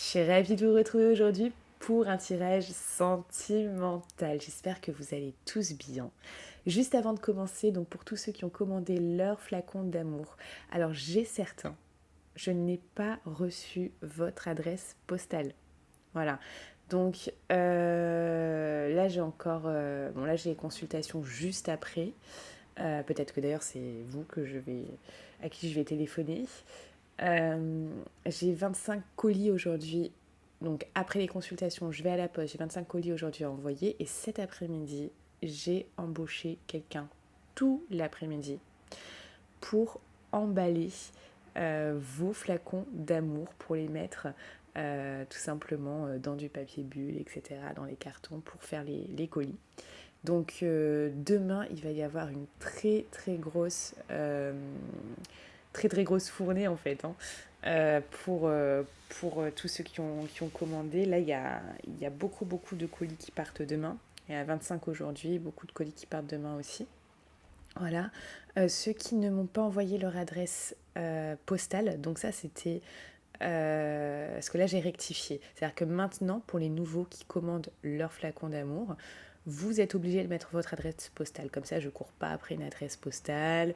suis ravie de vous retrouver aujourd'hui pour un tirage sentimental. J'espère que vous allez tous bien. Juste avant de commencer, donc pour tous ceux qui ont commandé leur flacon d'amour, alors j'ai certain, je n'ai pas reçu votre adresse postale. Voilà. Donc là j'ai encore, bon là j'ai les consultations juste après. Peut-être que d'ailleurs c'est vous à qui je vais téléphoner. J'ai 25 colis aujourd'hui. Donc après les consultations, je vais à la poste. J'ai 25 colis aujourd'hui à envoyer. Et cet après-midi, j'ai embauché quelqu'un tout l'après-midi pour emballer vos flacons d'amour, pour les mettre tout simplement dans du papier bulle, etc., dans les cartons pour faire les colis. Donc demain, il va y avoir une très grosse fournée en fait, hein, pour tous ceux qui ont commandé. Là, il y a beaucoup de colis qui partent demain. Il y a 25 aujourd'hui, beaucoup de colis qui partent demain aussi. Voilà. Ceux qui ne m'ont pas envoyé leur adresse postale, donc ça c'était... parce que là j'ai rectifié. C'est-à-dire que maintenant, pour les nouveaux qui commandent leur flacon d'amour, vous êtes obligé de mettre votre adresse postale. Comme ça, je ne cours pas après une adresse postale.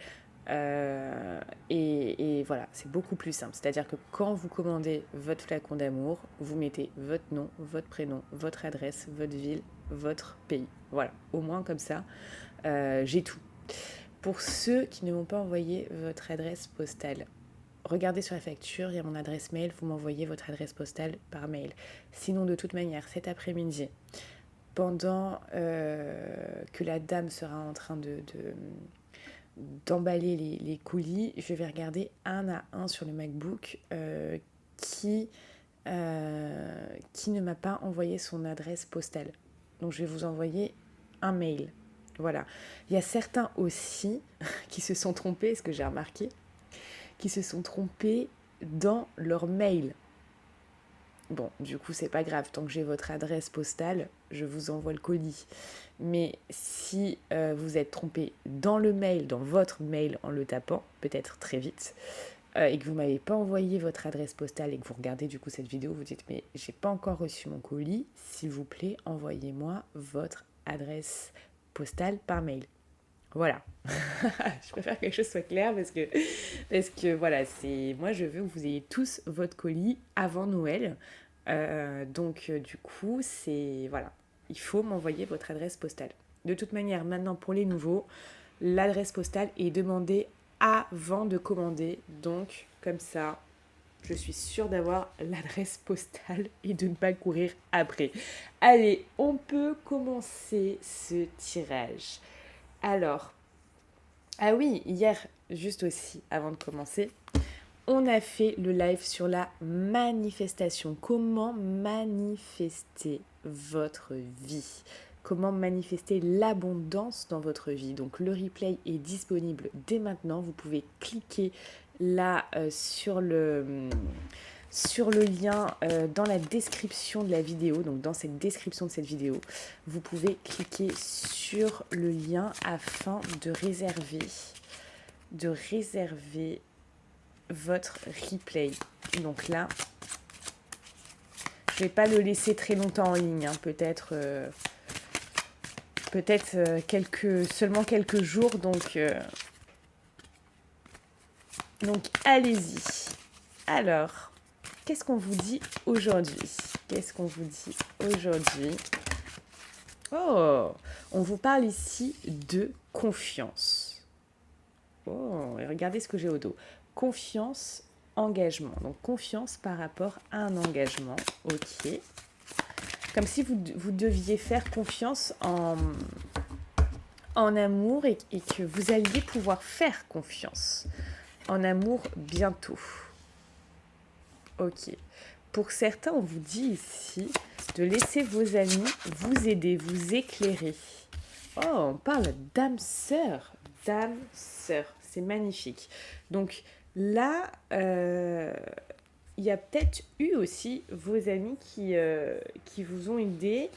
Et voilà, c'est beaucoup plus simple. C'est-à-dire que quand vous commandez votre flacon d'amour, vous mettez votre nom, votre prénom, votre adresse, votre ville, votre pays. Voilà, au moins comme ça, j'ai tout. Pour ceux qui ne m'ont pas envoyé votre adresse postale, regardez sur la facture, il y a mon adresse mail, vous m'envoyez votre adresse postale par mail. Sinon, de toute manière, cet après-midi, pendant que la dame sera en train d'emballer les colis, je vais regarder un à un sur le MacBook qui ne m'a pas envoyé son adresse postale. Donc je vais vous envoyer un mail. Voilà. Il y a certains aussi qui se sont trompés, ce que j'ai remarqué, qui se sont trompés dans leur mail. Bon, du coup, c'est pas grave. Tant que j'ai votre adresse postale, je vous envoie le colis. Mais si vous êtes trompé dans le mail, dans votre mail en le tapant, peut-être très vite, et que vous m'avez pas envoyé votre adresse postale et que vous regardez du coup cette vidéo, vous dites mais j'ai pas encore reçu mon colis, s'il vous plaît, envoyez-moi votre adresse postale par mail. Voilà. Je préfère que les choses soient claires parce que voilà, moi je veux que vous ayez tous votre colis avant Noël. Donc du coup, voilà, il faut m'envoyer votre adresse postale. De toute manière, maintenant pour les nouveaux, l'adresse postale est demandée avant de commander. Donc comme ça, je suis sûre d'avoir l'adresse postale et de ne pas courir après. Allez, on peut commencer ce tirage. Alors, ah oui, hier, juste aussi, avant de commencer, on a fait le live sur la manifestation. Comment manifester votre vie? Comment manifester l'abondance dans votre vie? Donc le replay est disponible dès maintenant. Vous pouvez cliquer là sur le lien dans la description de la vidéo, donc dans cette description de cette vidéo, vous pouvez cliquer sur le lien afin de réserver votre replay. Donc là, je ne vais pas le laisser très longtemps en ligne, hein, peut-être seulement quelques jours, donc allez-y. Alors, qu'est-ce qu'on vous dit aujourd'hui? Oh, on vous parle ici de confiance. Oh, et regardez ce que j'ai au dos. Confiance, engagement. Donc confiance par rapport à un engagement. Ok. Comme si vous deviez faire confiance en amour et que vous alliez pouvoir faire confiance en amour bientôt. Ok. Pour certains, on vous dit ici de laisser vos amis vous aider, vous éclairer. Oh, on parle d'âme sœur. Dame sœur, c'est magnifique. Donc là, il y a peut-être eu aussi vos amis qui vous ont aidé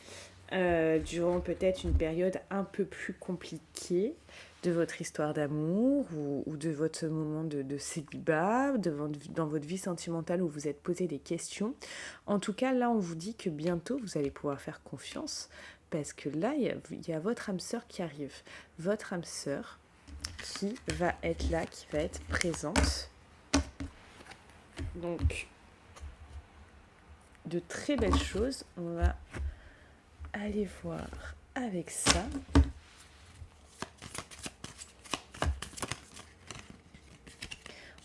durant peut-être une période un peu plus compliquée. de votre histoire d'amour ou de votre moment de célibat, dans votre vie sentimentale où vous êtes posé des questions. En tout cas, là, on vous dit que bientôt, vous allez pouvoir faire confiance parce que là, il y a votre âme sœur qui arrive. Votre âme sœur qui va être là, qui va être présente. Donc, de très belles choses. On va aller voir avec ça.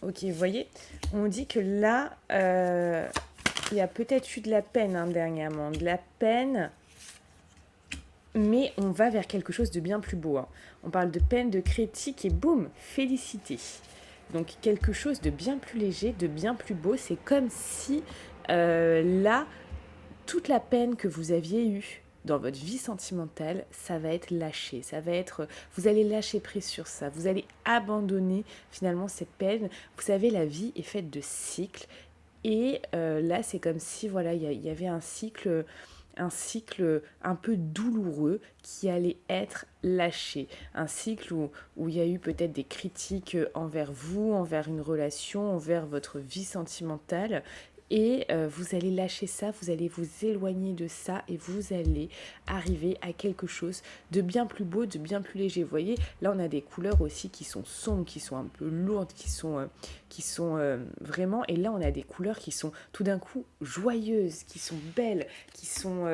Ok, vous voyez, on dit que là, il y a peut-être eu de la peine dernièrement, de la peine, mais on va vers quelque chose de bien plus beau. On parle de peine, de critique et boum, félicité. Donc quelque chose de bien plus léger, de bien plus beau. C'est comme si là, toute la peine que vous aviez eue dans votre vie sentimentale, ça va être lâché, vous allez lâcher prise sur ça, vous allez abandonner finalement cette peine. Vous savez, la vie est faite de cycles et là c'est comme si voilà, il y avait un cycle un peu douloureux qui allait être lâché, un cycle où il y a eu peut-être des critiques envers vous, envers une relation, envers votre vie sentimentale. Et vous allez lâcher ça, vous allez vous éloigner de ça et vous allez arriver à quelque chose de bien plus beau, de bien plus léger. Vous voyez, là on a des couleurs aussi qui sont sombres, qui sont un peu lourdes, qui sont vraiment... Et là on a des couleurs qui sont tout d'un coup joyeuses, qui sont belles, qui sont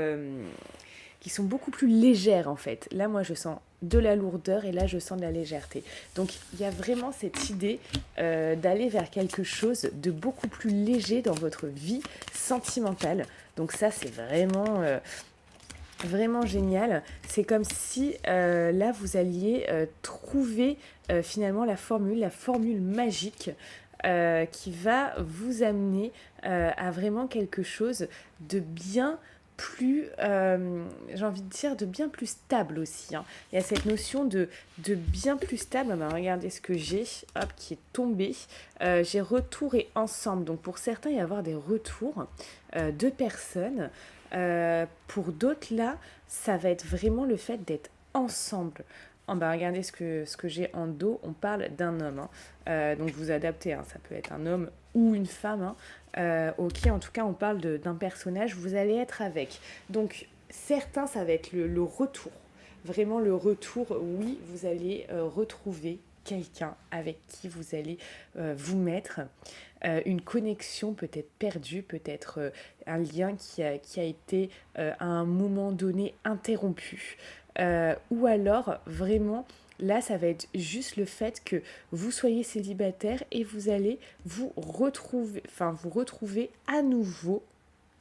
beaucoup plus légères en fait. Là moi je sens de la lourdeur et là je sens de la légèreté. Donc il y a vraiment cette idée d'aller vers quelque chose de beaucoup plus léger dans votre vie sentimentale. Donc ça c'est vraiment génial. C'est comme si là vous alliez trouver finalement la formule magique qui va vous amener à vraiment quelque chose de bien plus, j'ai envie de dire, de bien plus stable aussi. Il y a cette notion de bien plus stable. Regardez ce que j'ai, hop, qui est tombé. J'ai retour et ensemble. Donc pour certains, il va y avoir des retours de personnes. Pour d'autres, là, ça va être vraiment le fait d'être ensemble. Regardez ce que j'ai en dos. On parle d'un homme. Donc vous adaptez. Ça peut être un homme ou une femme. Ok, en tout cas, on parle d'un personnage. Vous allez être avec. Donc certains, ça va être le retour. Vraiment le retour. Oui, vous allez retrouver quelqu'un avec qui vous allez vous mettre. Une connexion peut-être perdue, peut-être un lien qui a été à un moment donné interrompu. Ou alors vraiment là ça va être juste le fait que vous soyez célibataire et vous allez vous retrouver à nouveau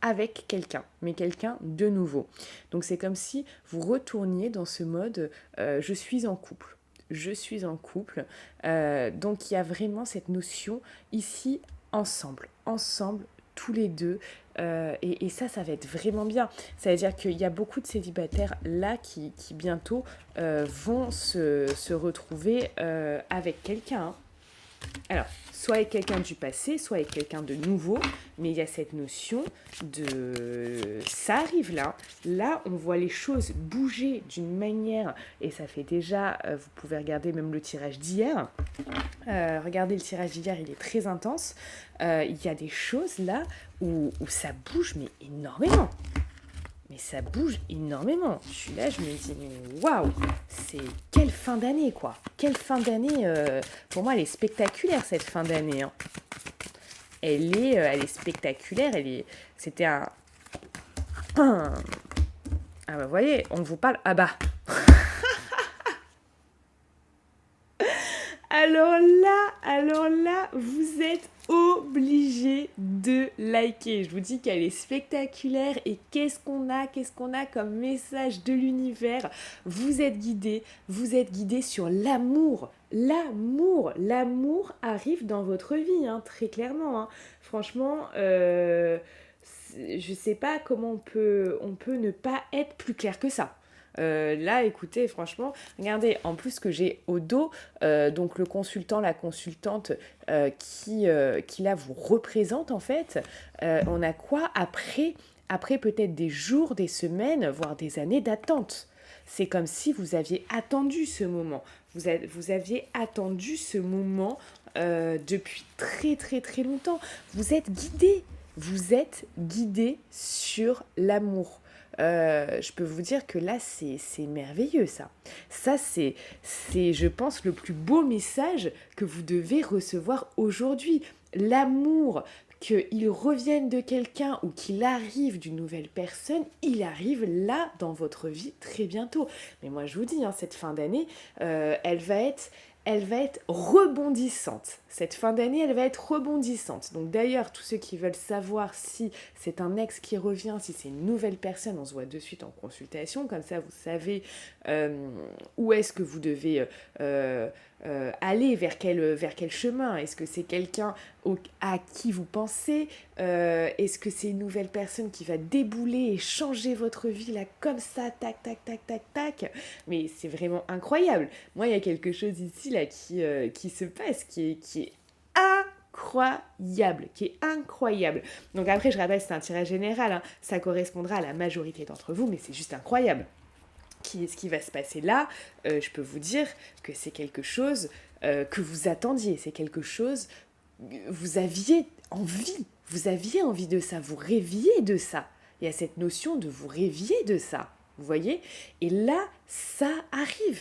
avec quelqu'un, mais quelqu'un de nouveau. Donc c'est comme si vous retourniez dans ce mode je suis en couple. Je suis en couple. Donc il y a vraiment cette notion ici ensemble tous les deux. Et ça va être vraiment bien. Ça veut dire qu'il y a beaucoup de célibataires là qui bientôt vont se retrouver avec quelqu'un. Alors, soit avec quelqu'un du passé, soit avec quelqu'un de nouveau, mais il y a cette notion de... Ça arrive là. Là, on voit les choses bouger d'une manière, et ça fait déjà... vous pouvez regarder même le tirage d'hier. Regardez le tirage d'hier, il est très intense. Il y a des choses là où ça bouge, mais énormément. Mais ça bouge énormément. Je suis là, je me dis, mais waouh, c'est quelle fin d'année, quoi. Quelle fin d'année. Pour moi, elle est spectaculaire, cette fin d'année. Elle est spectaculaire. C'était un... Ah bah, vous voyez, on vous parle... Ah bah Alors là, vous êtes obligé de liker. Je vous dis qu'elle est spectaculaire et qu'est-ce qu'on a comme message de l'univers. Vous êtes guidé sur l'amour. L'amour arrive dans votre vie, très clairement. Franchement, je sais pas comment on peut ne pas être plus clair que ça. Là, écoutez, franchement, regardez, en plus que j'ai au dos, donc le consultant, la consultante qui là vous représente en fait, on a quoi après peut-être des jours, des semaines, voire des années d'attente. C'est comme si vous aviez attendu ce moment. Vous aviez attendu ce moment depuis très très très longtemps. Vous êtes guidé. Vous êtes guidé sur l'amour. Je peux vous dire que là, c'est merveilleux, ça. Ça, c'est, je pense, le plus beau message que vous devez recevoir aujourd'hui. L'amour, qu'il revienne de quelqu'un ou qu'il arrive d'une nouvelle personne, il arrive là dans votre vie très bientôt. Mais moi, je vous dis, hein, cette fin d'année, elle va être rebondissante. Cette fin d'année, elle va être rebondissante. Donc d'ailleurs, tous ceux qui veulent savoir si c'est un ex qui revient, si c'est une nouvelle personne, on se voit de suite en consultation. Comme ça, vous savez où est-ce que vous devez aller, vers quel chemin. Est-ce que c'est quelqu'un à qui vous pensez est-ce que c'est une nouvelle personne qui va débouler et changer votre vie là comme ça, tac, tac, tac, tac, tac. Mais c'est vraiment incroyable. Moi, il y a quelque chose ici là qui se passe, qui est incroyable, qui est incroyable. Donc après, je rappelle, c'est un tirage général, hein. Ça correspondra à la majorité d'entre vous, mais c'est juste incroyable. Ce qui va se passer là, je peux vous dire que c'est quelque chose que vous attendiez, c'est quelque chose, vous aviez envie de ça, vous rêviez de ça. Il y a cette notion de vous rêviez de ça, vous voyez? Et là, ça arrive.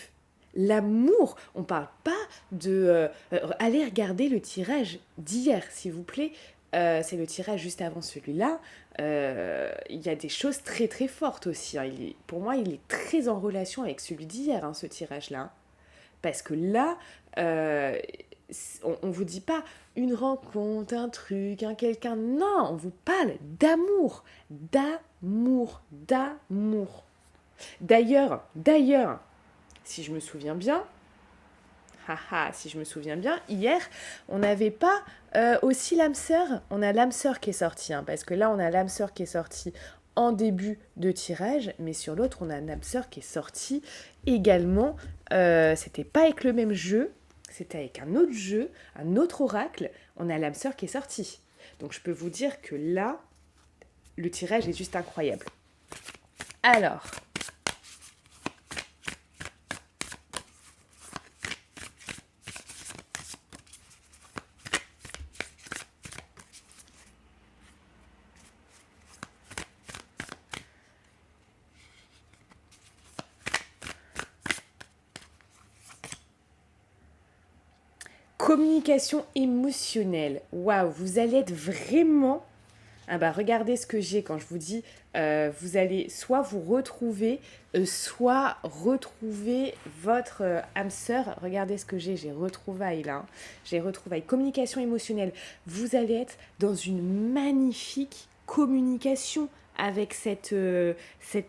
L'amour, on ne parle pas de... allez regarder le tirage d'hier, s'il vous plaît. C'est le tirage juste avant celui-là. Il y a des choses très très fortes aussi. Hein. Pour moi, il est très en relation avec celui d'hier, hein, ce tirage-là. Parce que là, on ne vous dit pas une rencontre, un truc, un quelqu'un. Non, on vous parle d'amour. D'amour. D'amour. D'ailleurs, si je me souviens bien, si je me souviens bien, hier, on n'avait pas aussi l'âme sœur. On a l'âme sœur qui est sortie, hein, parce que là, on a l'âme sœur qui est sortie en début de tirage, mais sur l'autre, on a l'âme sœur qui est sortie également. C'était pas avec le même jeu, c'était avec un autre jeu, un autre oracle. On a l'âme sœur qui est sortie. Donc, je peux vous dire que là, le tirage est juste incroyable. Alors... communication émotionnelle. Waouh, vous allez être vraiment... Ah bah regardez ce que j'ai quand je vous dis, vous allez soit vous retrouver, soit retrouver votre âme sœur. Regardez ce que j'ai retrouvailles là. Hein. J'ai retrouvailles. Communication émotionnelle. Vous allez être dans une magnifique communication avec cette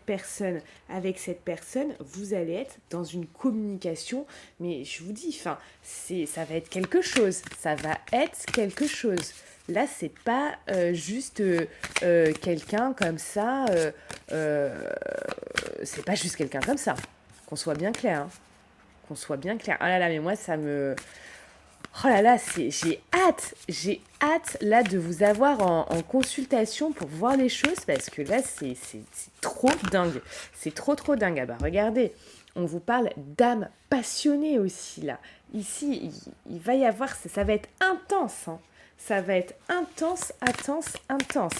personne. Avec cette personne, vous allez être dans une communication, mais je vous dis, ça va être quelque chose. Ça va être quelque chose. Là, c'est pas juste quelqu'un comme ça. C'est pas juste quelqu'un comme ça. Qu'on soit bien clair. Hein. Qu'on soit bien clair. Oh là là, mais moi, ça me... Oh là là, j'ai hâte là de vous avoir en consultation pour voir les choses parce que là, c'est trop dingue. C'est trop dingue. Ah bah regardez, on vous parle d'âme passionnée aussi là. Ici, il va y avoir, ça va être intense. Hein. Ça va être intense.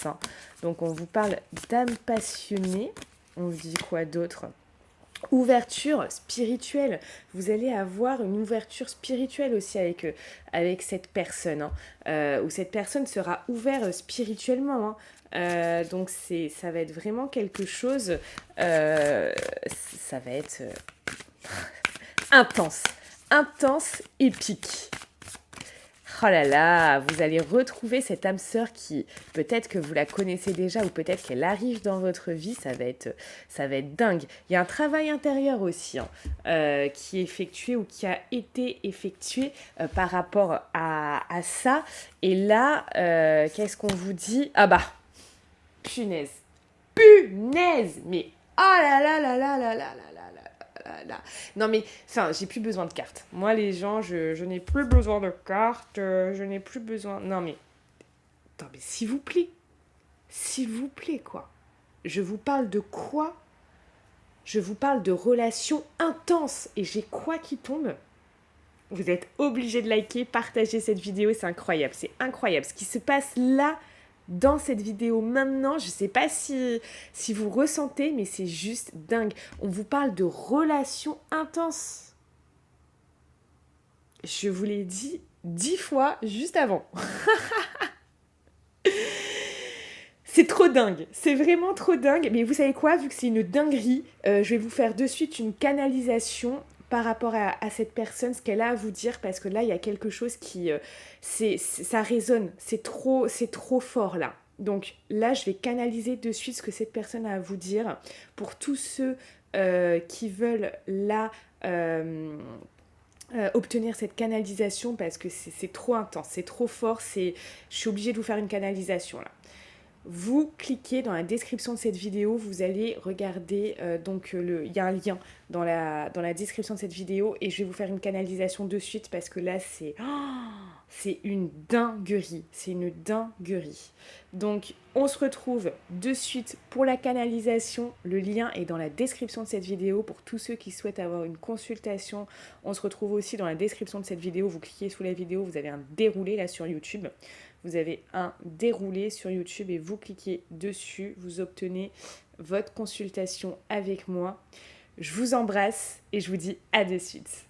Hein. Donc, on vous parle d'âme passionnée. On dit quoi d'autre ? Ouverture spirituelle. Vous allez avoir une ouverture spirituelle aussi avec cette personne. Hein, où cette personne sera ouverte spirituellement. Hein. Donc, ça va être vraiment quelque chose... ça va être intense, épique. Oh là là, vous allez retrouver cette âme sœur qui, peut-être que vous la connaissez déjà ou peut-être qu'elle arrive dans votre vie, ça va être dingue. Il y a un travail intérieur aussi hein, qui est effectué ou qui a été effectué par rapport à ça. Et là, qu'est-ce qu'on vous dit ? Ah bah, punaise, mais oh là là là là là là là là. Non mais, j'ai plus besoin de cartes. Moi les gens, je n'ai plus besoin de cartes, je n'ai plus besoin... Non mais, attends mais s'il vous plaît quoi. Je vous parle de quoi ? Je vous parle de relations intenses et j'ai quoi qui tombe ? Vous êtes obligé de liker, partager cette vidéo, c'est incroyable. C'est incroyable. Ce qui se passe là, dans cette vidéo maintenant, je ne sais pas si vous ressentez, mais c'est juste dingue. On vous parle de relations intenses. Je vous l'ai dit 10 fois juste avant. C'est trop dingue, c'est vraiment trop dingue. Mais vous savez quoi, vu que c'est une dinguerie, je vais vous faire de suite une canalisation par rapport à cette personne, ce qu'elle a à vous dire, parce que là, il y a quelque chose qui... ça résonne, c'est trop fort là. Donc là, je vais canaliser de suite ce que cette personne a à vous dire. Pour tous ceux qui veulent là... obtenir cette canalisation, parce que c'est trop intense, c'est trop fort, je suis obligée de vous faire une canalisation là. Vous cliquez dans la description de cette vidéo, vous allez regarder, il y a un lien dans la description de cette vidéo et je vais vous faire une canalisation de suite parce que là, c'est une dinguerie, c'est une dinguerie. Donc, on se retrouve de suite pour la canalisation. Le lien est dans la description de cette vidéo pour tous ceux qui souhaitent avoir une consultation. On se retrouve aussi dans la description de cette vidéo. Vous cliquez sous la vidéo, vous avez un déroulé là sur YouTube. Vous avez un déroulé sur YouTube et vous cliquez dessus. Vous obtenez votre consultation avec moi. Je vous embrasse et je vous dis à de suite.